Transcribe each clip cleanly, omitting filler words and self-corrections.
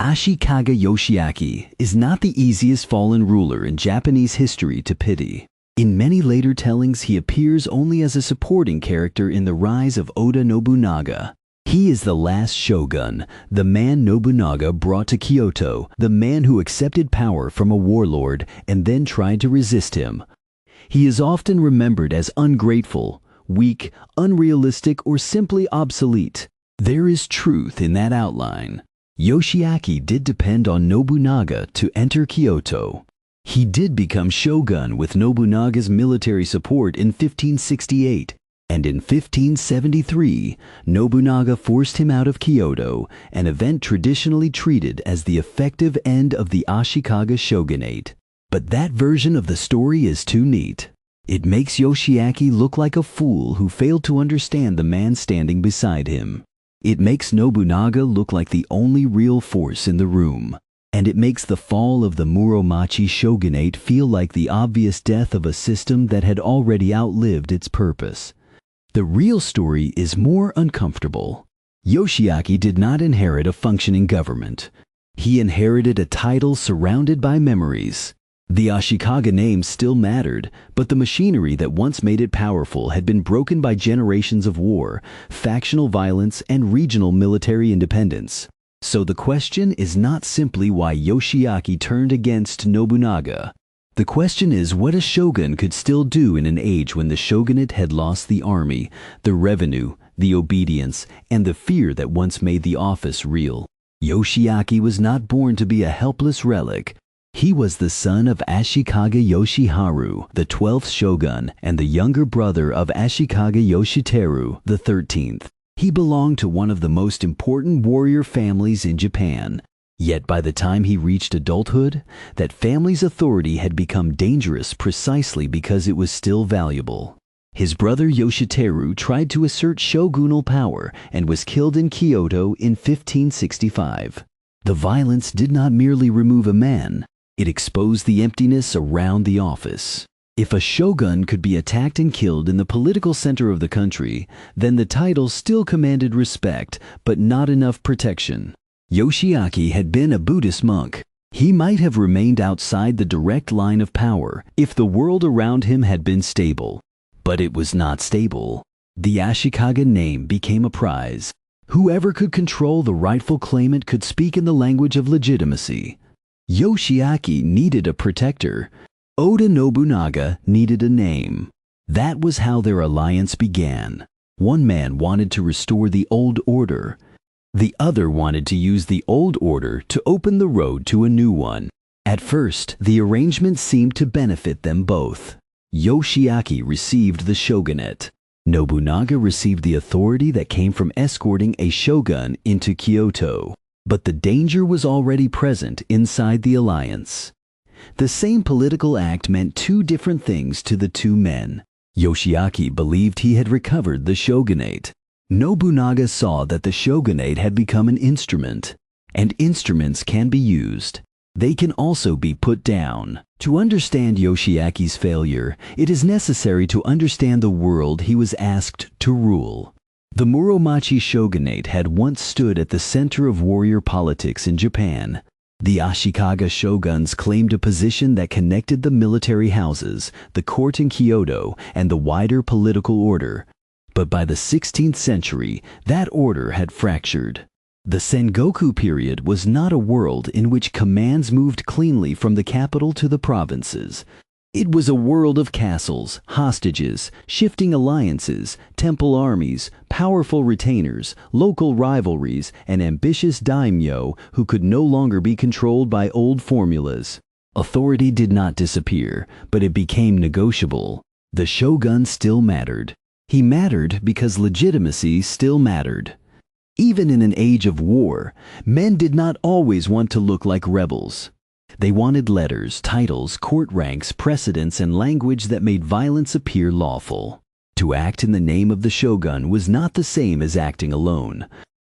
Ashikaga Yoshiaki is not the easiest fallen ruler in Japanese history to pity. In many later tellings, he appears only as a supporting character in the rise of Oda Nobunaga. He is the last shogun, the man Nobunaga brought to Kyoto, the man who accepted power from a warlord and then tried to resist him. He is often remembered as ungrateful, weak, unrealistic, or simply obsolete. There is truth in that outline. Yoshiaki did depend on Nobunaga to enter Kyoto. He did become shogun with Nobunaga's military support in 1568, and in 1573, Nobunaga forced him out of Kyoto, an event traditionally treated as the effective end of the Ashikaga shogunate. But that version of the story is too neat. It makes Yoshiaki look like a fool who failed to understand the man standing beside him. It makes Nobunaga look like the only real force in the room. And it makes the fall of the Muromachi shogunate feel like the obvious death of a system that had already outlived its purpose. The real story is more uncomfortable. Yoshiaki did not inherit a functioning government. He inherited a title surrounded by memories. The Ashikaga name still mattered, but the machinery that once made it powerful had been broken by generations of war, factional violence, and regional military independence. So the question is not simply why Yoshiaki turned against Nobunaga. The question is what a shogun could still do in an age when the shogunate had lost the army, the revenue, the obedience, and the fear that once made the office real. Yoshiaki was not born to be a helpless relic. He was the son of Ashikaga Yoshiharu, the 12th shogun, and the younger brother of Ashikaga Yoshiteru, the 13th. He belonged to one of the most important warrior families in Japan. Yet by the time he reached adulthood, that family's authority had become dangerous precisely because it was still valuable. His brother Yoshiteru tried to assert shogunal power and was killed in Kyoto in 1565. The violence did not merely remove a man, it exposed the emptiness around the office. If a shogun could be attacked and killed in the political center of the country, then the title still commanded respect, but not enough protection. Yoshiaki had been a Buddhist monk. He might have remained outside the direct line of power if the world around him had been stable. But it was not stable. The Ashikaga name became a prize. Whoever could control the rightful claimant could speak in the language of legitimacy. Yoshiaki needed a protector. Oda Nobunaga needed a name. That was how their alliance began. One man wanted to restore the old order. The other wanted to use the old order to open the road to a new one. At first, the arrangement seemed to benefit them both. Yoshiaki received the shogunate. Nobunaga received the authority that came from escorting a shogun into Kyoto. But the danger was already present inside the alliance. The same political act meant two different things to the two men. Yoshiaki believed he had recovered the shogunate. Nobunaga saw that the shogunate had become an instrument, and instruments can be used. They can also be put down. To understand Yoshiaki's failure, it is necessary to understand the world he was asked to rule. The Muromachi shogunate had once stood at the center of warrior politics in Japan. The Ashikaga shoguns claimed a position that connected the military houses, the court in Kyoto, and the wider political order. But by the 16th century, that order had fractured. The Sengoku period was not a world in which commands moved cleanly from the capital to the provinces. It was a world of castles, hostages, shifting alliances, temple armies, powerful retainers, local rivalries, and ambitious daimyo who could no longer be controlled by old formulas. Authority did not disappear, but it became negotiable. The shogun still mattered. He mattered because legitimacy still mattered. Even in an age of war, men did not always want to look like rebels. They wanted letters, titles, court ranks, precedents, and language that made violence appear lawful. To act in the name of the shogun was not the same as acting alone.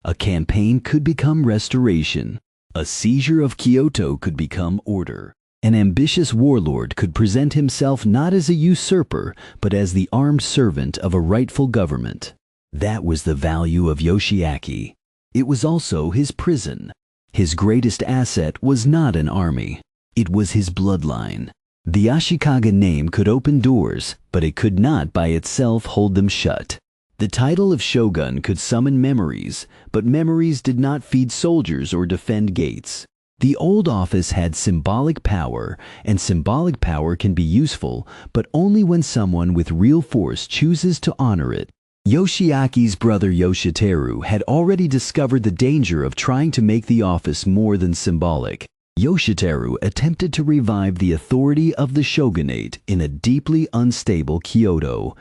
A campaign could become restoration. A seizure of Kyoto could become order. An ambitious warlord could present himself not as a usurper, but as the armed servant of a rightful government. That was the value of Yoshiaki. It was also his prison. His greatest asset was not an army. It was his bloodline. The Ashikaga name could open doors, but it could not by itself hold them shut. The title of Shogun could summon memories, but memories did not feed soldiers or defend gates. The old office had symbolic power, and symbolic power can be useful, but only when someone with real force chooses to honor it. Yoshiaki's brother Yoshiteru had already discovered the danger of trying to make the office more than symbolic. Yoshiteru attempted to revive the authority of the shogunate in a deeply unstable Kyoto.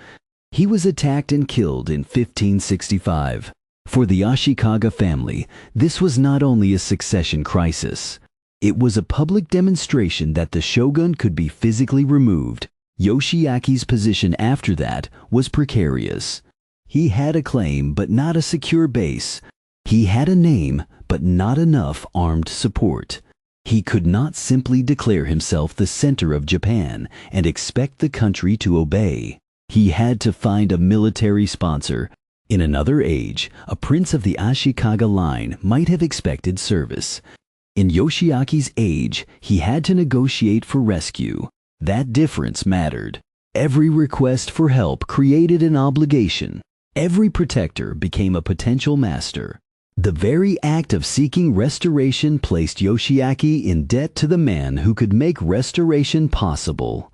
He was attacked and killed in 1565. For the Ashikaga family, this was not only a succession crisis. It was a public demonstration that the shogun could be physically removed. Yoshiaki's position after that was precarious. He had a claim but not a secure base. He had a name but not enough armed support. He could not simply declare himself the center of Japan and expect the country to obey. He had to find a military sponsor. In another age, a prince of the Ashikaga line might have expected service. In Yoshiaki's age, he had to negotiate for rescue. That difference mattered. Every request for help created an obligation. Every protector became a potential master. The very act of seeking restoration placed Yoshiaki in debt to the man who could make restoration possible.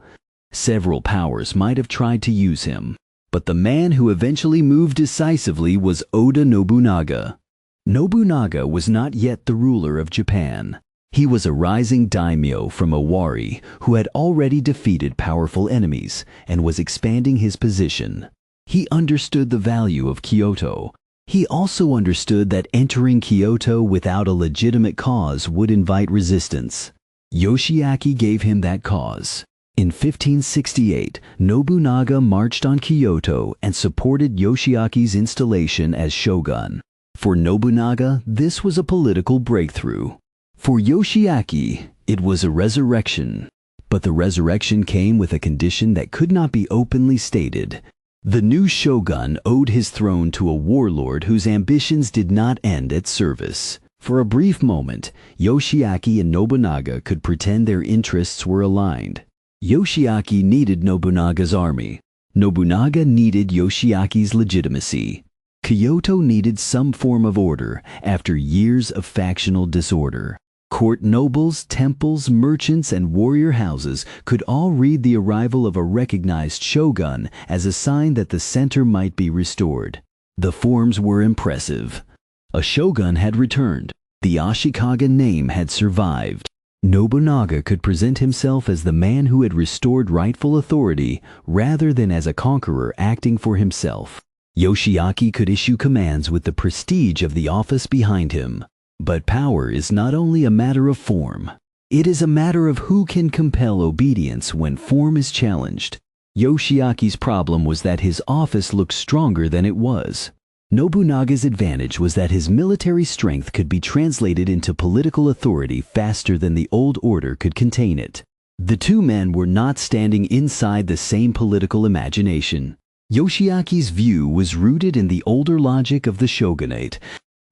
Several powers might have tried to use him, but the man who eventually moved decisively was Oda Nobunaga. Nobunaga was not yet the ruler of Japan. He was a rising daimyo from Owari who had already defeated powerful enemies and was expanding his position. He understood the value of Kyoto. He also understood that entering Kyoto without a legitimate cause would invite resistance. Yoshiaki gave him that cause. In 1568, Nobunaga marched on Kyoto and supported Yoshiaki's installation as shogun. For Nobunaga, this was a political breakthrough. For Yoshiaki, it was a resurrection. But the resurrection came with a condition that could not be openly stated. The new shogun owed his throne to a warlord whose ambitions did not end at service. For a brief moment, Yoshiaki and Nobunaga could pretend their interests were aligned. Yoshiaki needed Nobunaga's army. Nobunaga needed Yoshiaki's legitimacy. Kyoto needed some form of order after years of factional disorder. Court nobles, temples, merchants, and warrior houses could all read the arrival of a recognized shogun as a sign that the center might be restored. The forms were impressive. A shogun had returned. The Ashikaga name had survived. Nobunaga could present himself as the man who had restored rightful authority rather than as a conqueror acting for himself. Yoshiaki could issue commands with the prestige of the office behind him. But power is not only a matter of form. It is a matter of who can compel obedience when form is challenged. Yoshiaki's problem was that his office looked stronger than it was. Nobunaga's advantage was that his military strength could be translated into political authority faster than the old order could contain it. The two men were not standing inside the same political imagination. Yoshiaki's view was rooted in the older logic of the shogunate.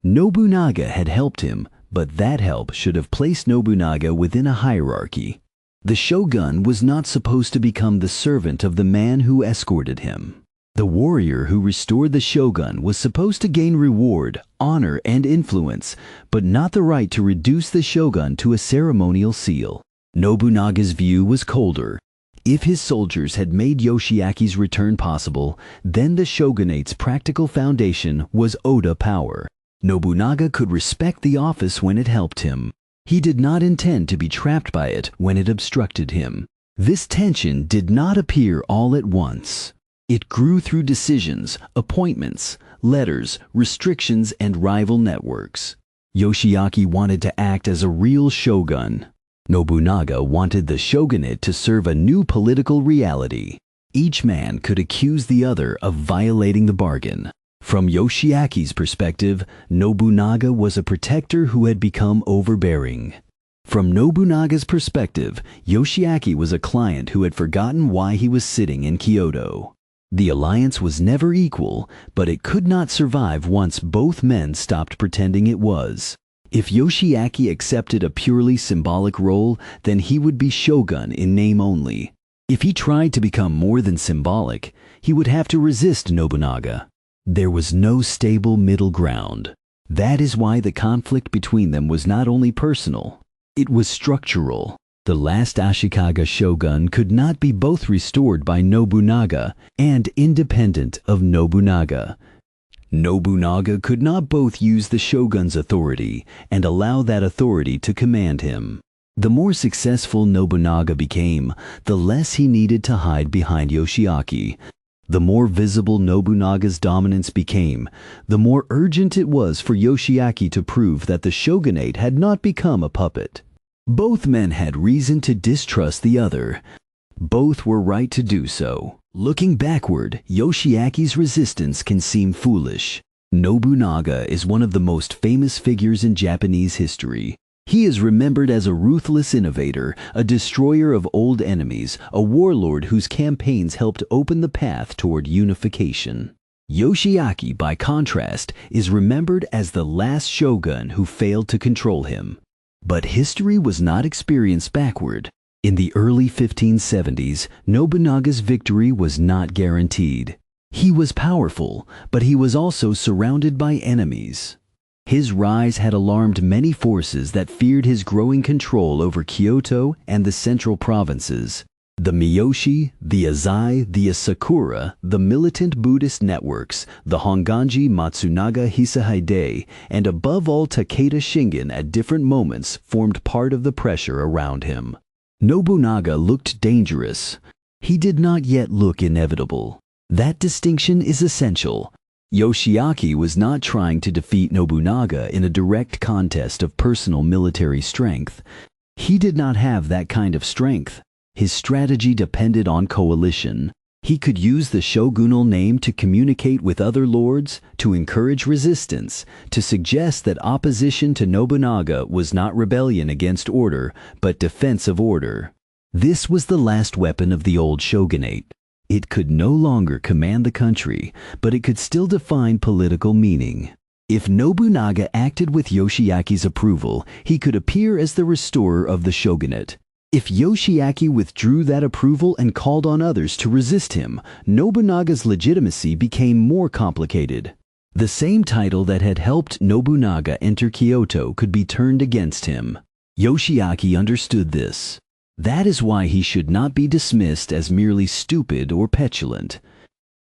Nobunaga had helped him, but that help should have placed Nobunaga within a hierarchy. The shogun was not supposed to become the servant of the man who escorted him. The warrior who restored the shogun was supposed to gain reward, honor, and influence, but not the right to reduce the shogun to a ceremonial seal. Nobunaga's view was colder. If his soldiers had made Yoshiaki's return possible, then the shogunate's practical foundation was Oda power. Nobunaga could respect the office when it helped him. He did not intend to be trapped by it when it obstructed him. This tension did not appear all at once. It grew through decisions, appointments, letters, restrictions, and rival networks. Yoshiaki wanted to act as a real shogun. Nobunaga wanted the shogunate to serve a new political reality. Each man could accuse the other of violating the bargain. From Yoshiaki's perspective, Nobunaga was a protector who had become overbearing. From Nobunaga's perspective, Yoshiaki was a client who had forgotten why he was sitting in Kyoto. The alliance was never equal, but it could not survive once both men stopped pretending it was. If Yoshiaki accepted a purely symbolic role, then he would be shogun in name only. If he tried to become more than symbolic, he would have to resist Nobunaga. There was no stable middle ground. That is why the conflict between them was not only personal, it was structural. The last Ashikaga shogun could not be both restored by Nobunaga and independent of Nobunaga. Nobunaga could not both use the shogun's authority and allow that authority to command him. The more successful Nobunaga became, the less he needed to hide behind Yoshiaki. The more visible Nobunaga's dominance became, the more urgent it was for Yoshiaki to prove that the shogunate had not become a puppet. Both men had reason to distrust the other. Both were right to do so. Looking backward, Yoshiaki's resistance can seem foolish. Nobunaga is one of the most famous figures in Japanese history. He is remembered as a ruthless innovator, a destroyer of old enemies, a warlord whose campaigns helped open the path toward unification. Yoshiaki, by contrast, is remembered as the last shogun who failed to control him. But history was not experienced backward. In the early 1570s, Nobunaga's victory was not guaranteed. He was powerful, but he was also surrounded by enemies. His rise had alarmed many forces that feared his growing control over Kyoto and the central provinces. The Miyoshi, the Azai, the Asakura, the militant Buddhist networks, the Honganji Matsunaga Hisahide, and above all Takeda Shingen at different moments formed part of the pressure around him. Nobunaga looked dangerous. He did not yet look inevitable. That distinction is essential. Yoshiaki was not trying to defeat Nobunaga in a direct contest of personal military strength. He did not have that kind of strength. His strategy depended on coalition. He could use the shogunal name to communicate with other lords, to encourage resistance, to suggest that opposition to Nobunaga was not rebellion against order, but defense of order. This was the last weapon of the old shogunate. It could no longer command the country, but it could still define political meaning. If Nobunaga acted with Yoshiaki's approval, he could appear as the restorer of the shogunate. If Yoshiaki withdrew that approval and called on others to resist him, Nobunaga's legitimacy became more complicated. The same title that had helped Nobunaga enter Kyoto could be turned against him. Yoshiaki understood this. That is why he should not be dismissed as merely stupid or petulant.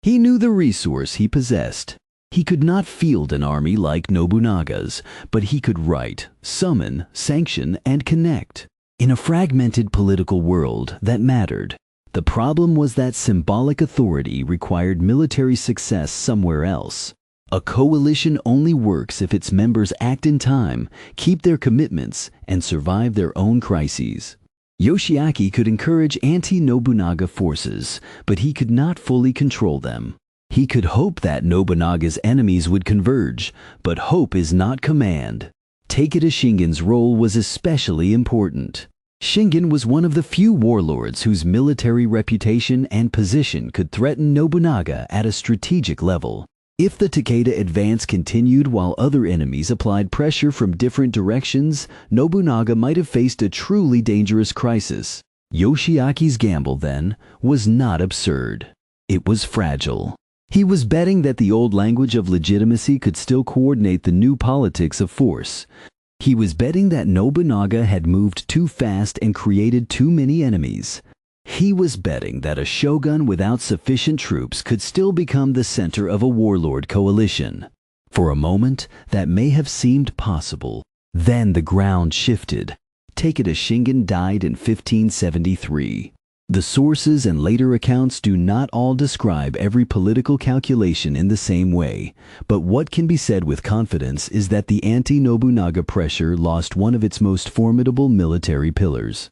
He knew the resource he possessed. He could not field an army like Nobunaga's, but he could write, summon, sanction, and connect. In a fragmented political world, that mattered. The problem was that symbolic authority required military success somewhere else. A coalition only works if its members act in time, keep their commitments, and survive their own crises. Yoshiaki could encourage anti-Nobunaga forces, but he could not fully control them. He could hope that Nobunaga's enemies would converge, but hope is not command. Takeda Shingen's role was especially important. Shingen was one of the few warlords whose military reputation and position could threaten Nobunaga at a strategic level. If the Takeda advance continued while other enemies applied pressure from different directions, Nobunaga might have faced a truly dangerous crisis. Yoshiaki's gamble, then, was not absurd. It was fragile. He was betting that the old language of legitimacy could still coordinate the new politics of force. He was betting that Nobunaga had moved too fast and created too many enemies. He was betting that a shogun without sufficient troops could still become the center of a warlord coalition. For a moment, that may have seemed possible. Then the ground shifted. Takeda Shingen died in 1573. The sources and later accounts do not all describe every political calculation in the same way, but what can be said with confidence is that the anti-Nobunaga pressure lost one of its most formidable military pillars.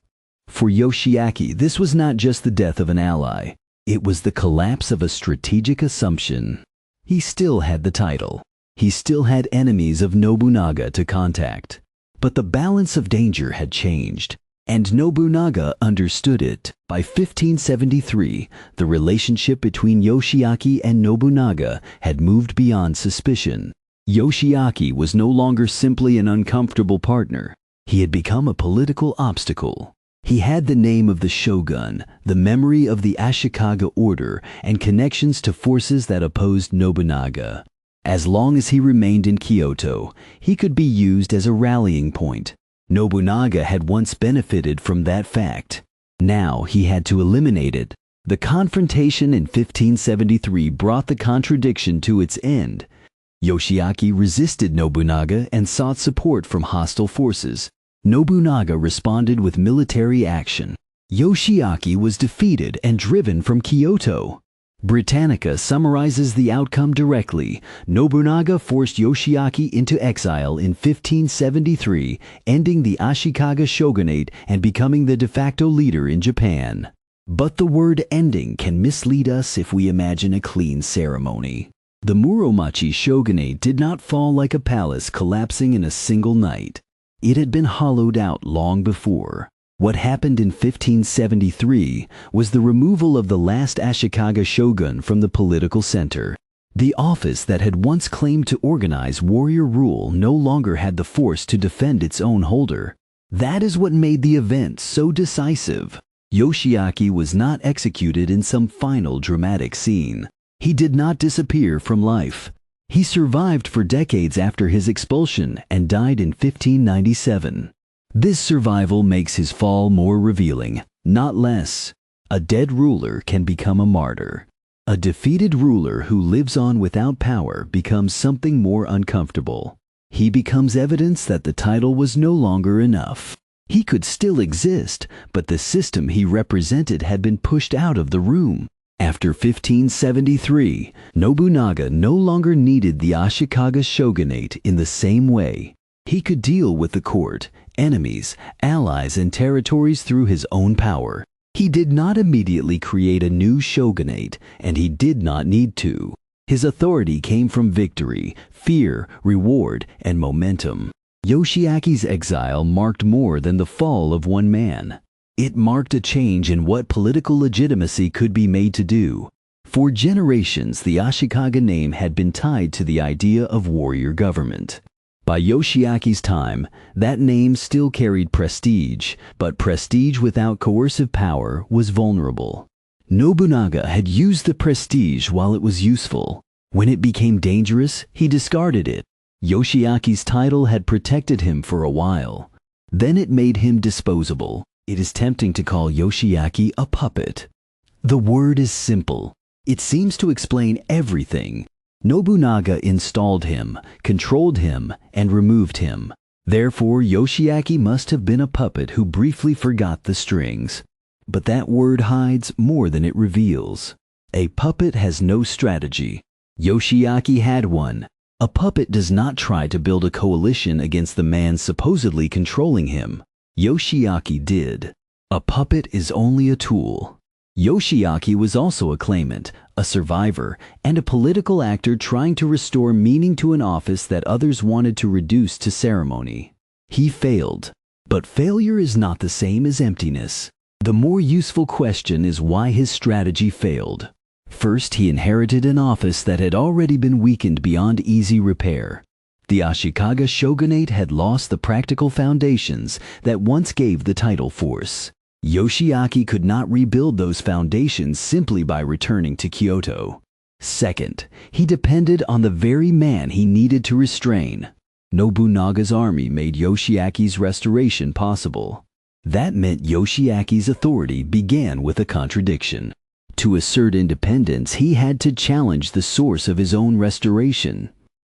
For Yoshiaki, this was not just the death of an ally. It was the collapse of a strategic assumption. He still had the title. He still had enemies of Nobunaga to contact. But the balance of danger had changed. And Nobunaga understood it. By 1573, the relationship between Yoshiaki and Nobunaga had moved beyond suspicion. Yoshiaki was no longer simply an uncomfortable partner. He had become a political obstacle. He had the name of the Shogun, the memory of the Ashikaga order, and connections to forces that opposed Nobunaga. As long as he remained in Kyoto, he could be used as a rallying point. Nobunaga had once benefited from that fact. Now he had to eliminate it. The confrontation in 1573 brought the contradiction to its end. Yoshiaki resisted Nobunaga and sought support from hostile forces. Nobunaga responded with military action. Yoshiaki was defeated and driven from Kyoto. Britannica summarizes the outcome directly. Nobunaga forced Yoshiaki into exile in 1573, ending the Ashikaga shogunate and becoming the de facto leader in Japan. But the word ending can mislead us if we imagine a clean ceremony. The Muromachi shogunate did not fall like a palace collapsing in a single night. It had been hollowed out long before. What happened in 1573 was the removal of the last Ashikaga shogun from the political center. The office that had once claimed to organize warrior rule no longer had the force to defend its own holder. That is what made the event so decisive. Yoshiaki was not executed in some final dramatic scene. He did not disappear from life. He survived for decades after his expulsion and died in 1597. This survival makes his fall more revealing, not less. A dead ruler can become a martyr. A defeated ruler who lives on without power becomes something more uncomfortable. He becomes evidence that the title was no longer enough. He could still exist, but the system he represented had been pushed out of the room. After 1573, Nobunaga no longer needed the Ashikaga shogunate in the same way. He could deal with the court, enemies, allies, and territories through his own power. He did not immediately create a new shogunate, and he did not need to. His authority came from victory, fear, reward, and momentum. Yoshiaki's exile marked more than the fall of one man. It marked a change in what political legitimacy could be made to do. For generations, the Ashikaga name had been tied to the idea of warrior government. By Yoshiaki's time, that name still carried prestige, but prestige without coercive power was vulnerable. Nobunaga had used the prestige while it was useful. When it became dangerous, he discarded it. Yoshiaki's title had protected him for a while. Then it made him disposable. It is tempting to call Yoshiaki a puppet. The word is simple. It seems to explain everything. Nobunaga installed him, controlled him, and removed him. Therefore, Yoshiaki must have been a puppet who briefly forgot the strings. But that word hides more than it reveals. A puppet has no strategy. Yoshiaki had one. A puppet does not try to build a coalition against the man supposedly controlling him. Yoshiaki did. A puppet is only a tool. Yoshiaki was also a claimant, a survivor, and a political actor trying to restore meaning to an office that others wanted to reduce to ceremony. He failed. But failure is not the same as emptiness. The more useful question is why his strategy failed. First, he inherited an office that had already been weakened beyond easy repair. The Ashikaga shogunate had lost the practical foundations that once gave the title force. Yoshiaki could not rebuild those foundations simply by returning to Kyoto. Second, he depended on the very man he needed to restrain. Nobunaga's army made Yoshiaki's restoration possible. That meant Yoshiaki's authority began with a contradiction. To assert independence, he had to challenge the source of his own restoration.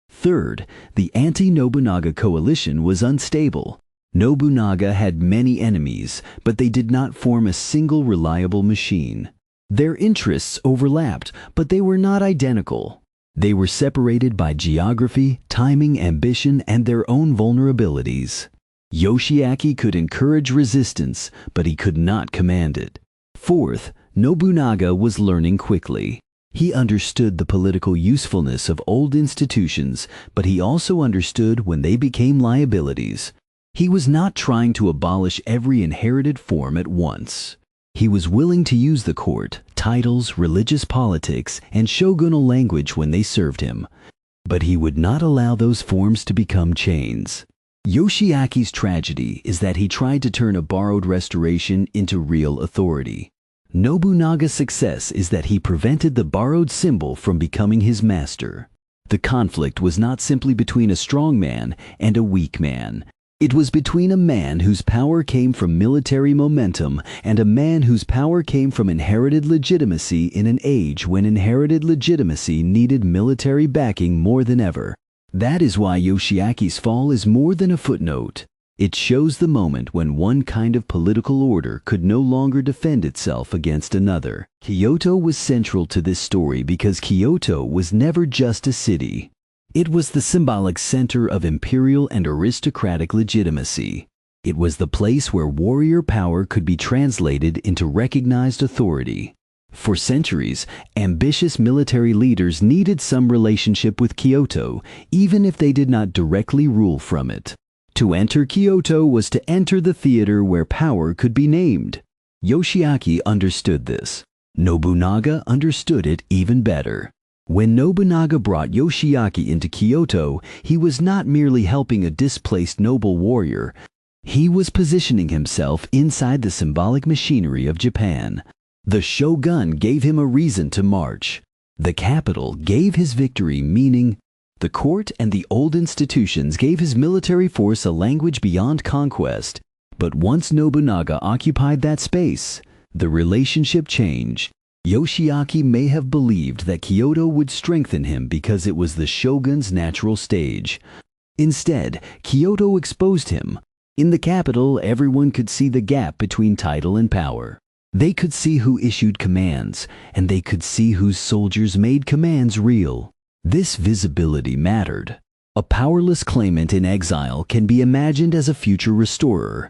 Third, the anti-Nobunaga coalition was unstable. Nobunaga had many enemies, but they did not form a single reliable machine. Their interests overlapped, but they were not identical. They were separated by geography, timing, ambition, and their own vulnerabilities. Yoshiaki could encourage resistance, but he could not command it. Fourth, Nobunaga was learning quickly. He understood the political usefulness of old institutions, but he also understood when they became liabilities. He was not trying to abolish every inherited form at once. He was willing to use the court, titles, religious politics, and shogunal language when they served him. But he would not allow those forms to become chains. Yoshiaki's tragedy is that he tried to turn a borrowed restoration into real authority. Nobunaga's success is that he prevented the borrowed symbol from becoming his master. The conflict was not simply between a strong man and a weak man. It was between a man whose power came from military momentum and a man whose power came from inherited legitimacy in an age when inherited legitimacy needed military backing more than ever. That is why Yoshiaki's fall is more than a footnote. It shows the moment when one kind of political order could no longer defend itself against another. Kyoto was central to this story because Kyoto was never just a city. It was the symbolic center of imperial and aristocratic legitimacy. It was the place where warrior power could be translated into recognized authority. For centuries, ambitious military leaders needed some relationship with Kyoto, even if they did not directly rule from it. To enter Kyoto was to enter the theater where power could be named. Yoshiaki understood this. Nobunaga understood it even better. When Nobunaga brought Yoshiaki into Kyoto, he was not merely helping a displaced noble warrior. He was positioning himself inside the symbolic machinery of Japan. The Shogun gave him a reason to march. The capital gave his victory meaning. The court and the old institutions gave his military force a language beyond conquest. But once Nobunaga occupied that space, the relationship changed. Yoshiaki may have believed that Kyoto would strengthen him because it was the shogun's natural stage. Instead, Kyoto exposed him. In the capital, everyone could see the gap between title and power. They could see who issued commands, and they could see whose soldiers made commands real. This visibility mattered. A powerless claimant in exile can be imagined as a future restorer.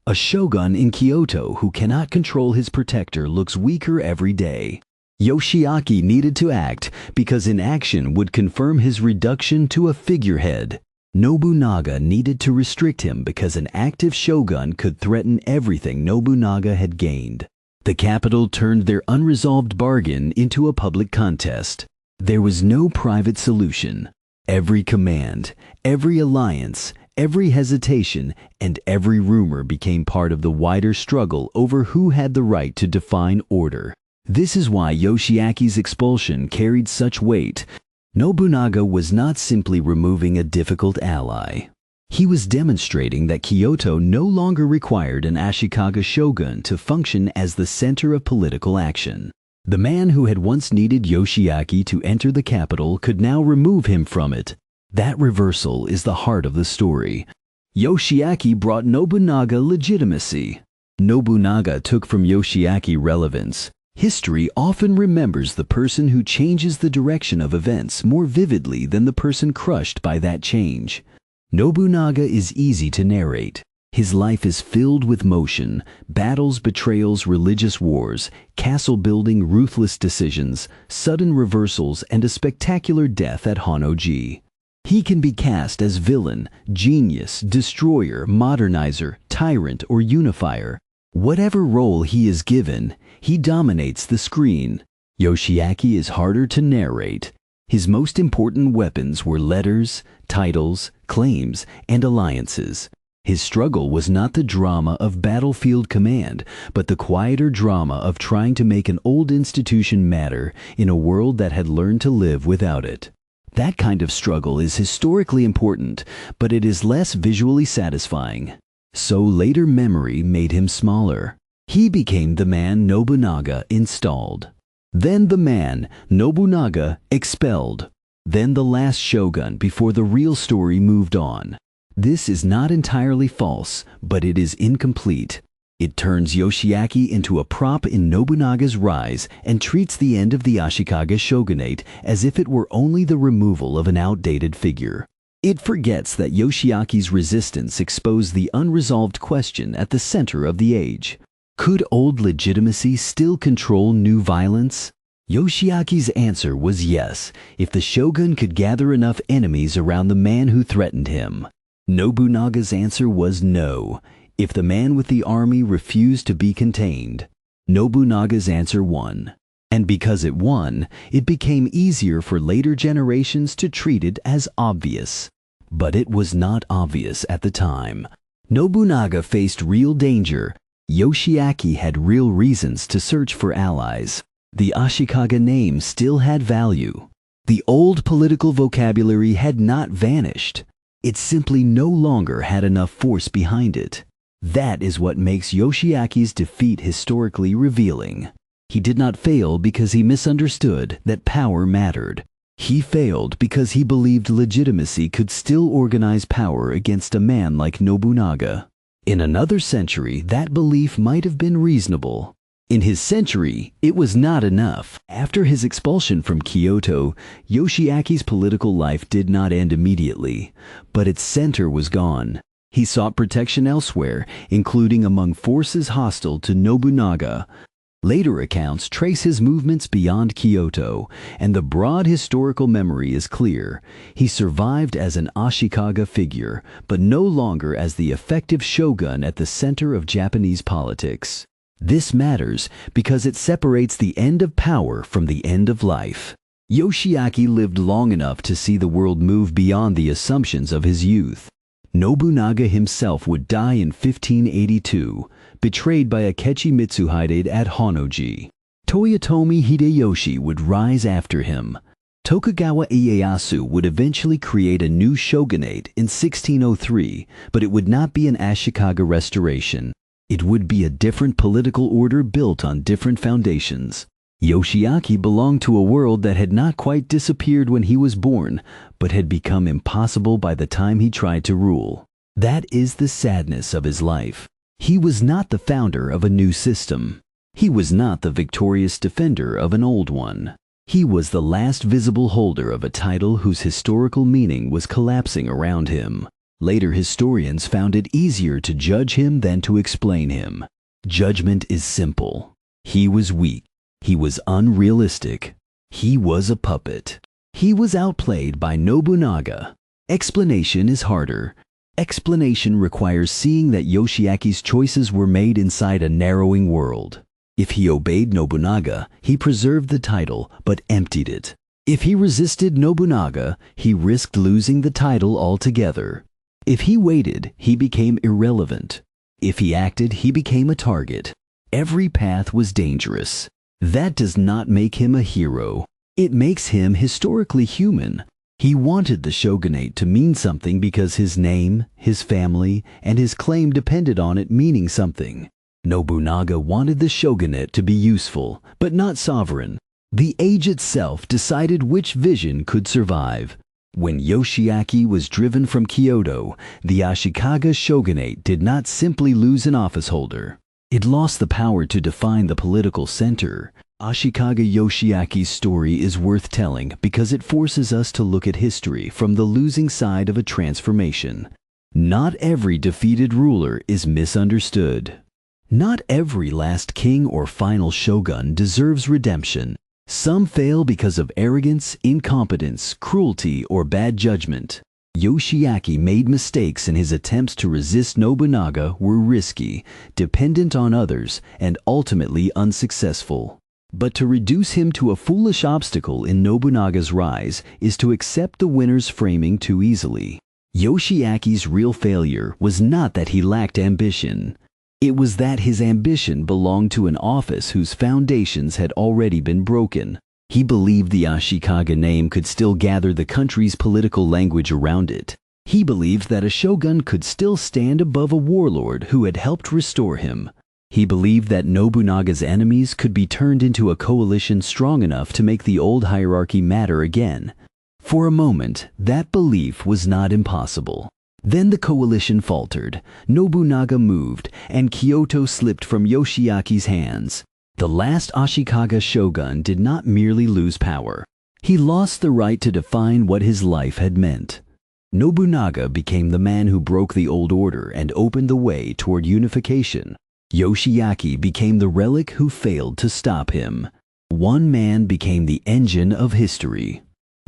A shogun in Kyoto who cannot control his protector looks weaker every day. Yoshiaki needed to act because inaction would confirm his reduction to a figurehead. Nobunaga needed to restrict him because an active shogun could threaten everything Nobunaga had gained. The capital turned their unresolved bargain into a public contest. There was no private solution. Every command, every alliance, every hesitation, and every rumor became part of the wider struggle over who had the right to define order. This is why Yoshiaki's expulsion carried such weight. Nobunaga was not simply removing a difficult ally. He was demonstrating that Kyoto no longer required an Ashikaga shogun to function as the center of political action. The man who had once needed Yoshiaki to enter the capital could now remove him from it. That reversal is the heart of the story. Yoshiaki brought Nobunaga legitimacy. Nobunaga took from Yoshiaki relevance. History often remembers the person who changes the direction of events more vividly than the person crushed by that change. Nobunaga is easy to narrate. His life is filled with motion, battles, betrayals, religious wars, castle-building, ruthless decisions, sudden reversals, and a spectacular death at Honnoji. He can be cast as villain, genius, destroyer, modernizer, tyrant, or unifier. Whatever role he is given, he dominates the screen. Yoshiaki is harder to narrate. His most important weapons were letters, titles, claims, and alliances. His struggle was not the drama of battlefield command, but the quieter drama of trying to make an old institution matter in a world that had learned to live without it. That kind of struggle is historically important, but it is less visually satisfying. So later memory made him smaller. He became the man Nobunaga installed. Then the man Nobunaga expelled. Then the last shogun before the real story moved on. This is not entirely false, but it is incomplete. It turns Yoshiaki into a prop in Nobunaga's rise and treats the end of the Ashikaga shogunate as if it were only the removal of an outdated figure. It forgets that Yoshiaki's resistance exposed the unresolved question at the center of the age. Could old legitimacy still control new violence? Yoshiaki's answer was yes, if the shogun could gather enough enemies around the man who threatened him. Nobunaga's answer was no, if the man with the army refused to be contained. Nobunaga's answer won. And because it won, it became easier for later generations to treat it as obvious. But it was not obvious at the time. Nobunaga faced real danger. Yoshiaki had real reasons to search for allies. The Ashikaga name still had value. The old political vocabulary had not vanished. It simply no longer had enough force behind it. That is what makes Yoshiaki's defeat historically revealing. He did not fail because he misunderstood that power mattered. He failed because he believed legitimacy could still organize power against a man like Nobunaga. In another century, that belief might have been reasonable. In his century, it was not enough. After his expulsion from Kyoto, Yoshiaki's political life did not end immediately, but its center was gone. He sought protection elsewhere, including among forces hostile to Nobunaga. Later accounts trace his movements beyond Kyoto, and the broad historical memory is clear. He survived as an Ashikaga figure, but no longer as the effective shogun at the center of Japanese politics. This matters because it separates the end of power from the end of life. Yoshiaki lived long enough to see the world move beyond the assumptions of his youth. Nobunaga himself would die in 1582, betrayed by Akechi Mitsuhide at Honnoji. Toyotomi Hideyoshi would rise after him. Tokugawa Ieyasu would eventually create a new shogunate in 1603, but it would not be an Ashikaga restoration. It would be a different political order built on different foundations. Yoshiaki belonged to a world that had not quite disappeared when he was born, but had become impossible by the time he tried to rule. That is the sadness of his life. He was not the founder of a new system. He was not the victorious defender of an old one. He was the last visible holder of a title whose historical meaning was collapsing around him. Later historians found it easier to judge him than to explain him. Judgment is simple. He was weak. He was unrealistic. He was a puppet. He was outplayed by Nobunaga. Explanation is harder. Explanation requires seeing that Yoshiaki's choices were made inside a narrowing world. If he obeyed Nobunaga, he preserved the title but emptied it. If he resisted Nobunaga, he risked losing the title altogether. If he waited, he became irrelevant. If he acted, he became a target. Every path was dangerous. That does not make him a hero. It makes him historically human. He wanted the shogunate to mean something because his name, his family, and his claim depended on it meaning something. Nobunaga wanted the shogunate to be useful, but not sovereign. The age itself decided which vision could survive. When Yoshiaki was driven from Kyoto, the Ashikaga shogunate did not simply lose an office holder. It lost the power to define the political center. Ashikaga Yoshiaki's story is worth telling because it forces us to look at history from the losing side of a transformation. Not every defeated ruler is misunderstood. Not every last king or final shogun deserves redemption. Some fail because of arrogance, incompetence, cruelty, or bad judgment. Yoshiaki made mistakes and his attempts to resist Nobunaga were risky, dependent on others, and ultimately unsuccessful. But to reduce him to a foolish obstacle in Nobunaga's rise is to accept the winner's framing too easily. Yoshiaki's real failure was not that he lacked ambition. It was that his ambition belonged to an office whose foundations had already been broken. He believed the Ashikaga name could still gather the country's political language around it. He believed that a shogun could still stand above a warlord who had helped restore him. He believed that Nobunaga's enemies could be turned into a coalition strong enough to make the old hierarchy matter again. For a moment, that belief was not impossible. Then the coalition faltered, Nobunaga moved, and Kyoto slipped from Yoshiaki's hands. The last Ashikaga shogun did not merely lose power. He lost the right to define what his life had meant. Nobunaga became the man who broke the old order and opened the way toward unification. Yoshiaki became the relic who failed to stop him. One man became the engine of history.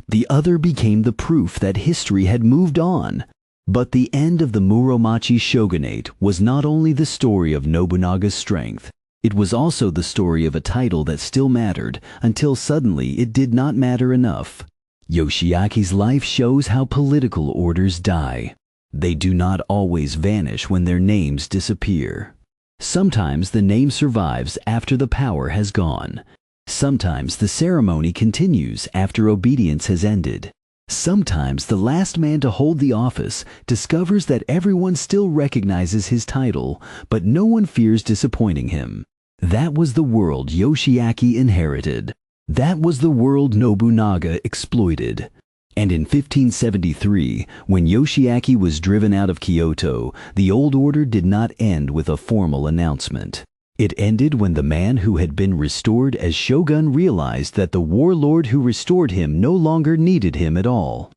The other became the proof that history had moved on. But the end of the Muromachi shogunate was not only the story of Nobunaga's strength. It was also the story of a title that still mattered until suddenly it did not matter enough. Yoshiaki's life shows how political orders die. They do not always vanish when their names disappear. Sometimes the name survives after the power has gone. Sometimes the ceremony continues after obedience has ended. Sometimes the last man to hold the office discovers that everyone still recognizes his title, but no one fears disappointing him. That was the world Yoshiaki inherited. That was the world Nobunaga exploited. And in 1573, when Yoshiaki was driven out of Kyoto, the old order did not end with a formal announcement. It ended when the man who had been restored as shogun realized that the warlord who restored him no longer needed him at all.